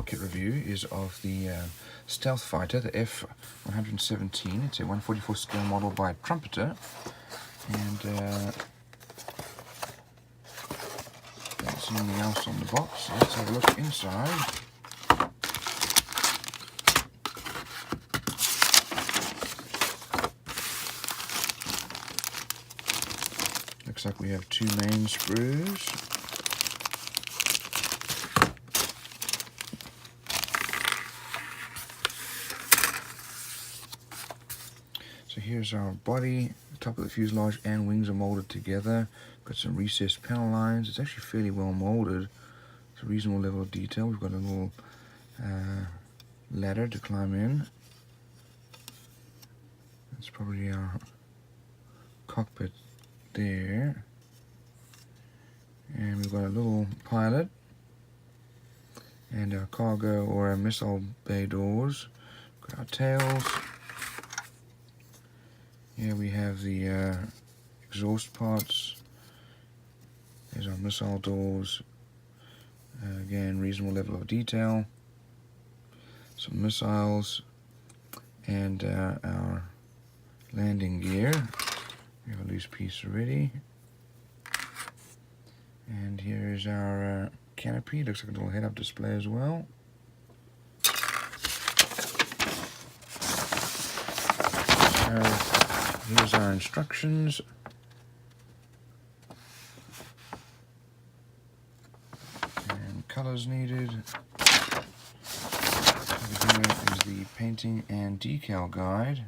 NightHawk kit review is of the stealth fighter, the F-117. It's a 144 scale model by Trumpeter, and don't see anything else on the box. So let's have a look inside. Looks like we have two main screws. So here's our body. The top of the fuselage and wings are molded together. Got some recessed panel lines. It's actually fairly well molded. It's a reasonable level of detail. We've got a little ladder to climb in. That's probably our cockpit there. And we've got a little pilot and our cargo or our missile bay doors. Got our tails. Here we have the exhaust parts. There's our missile doors. Again, reasonable level of detail. Some missiles and our landing gear. We have a loose piece already. And here is our canopy. Looks like a little head-up display as well. Here's our instructions. And colors needed. Over here is the painting and decal guide.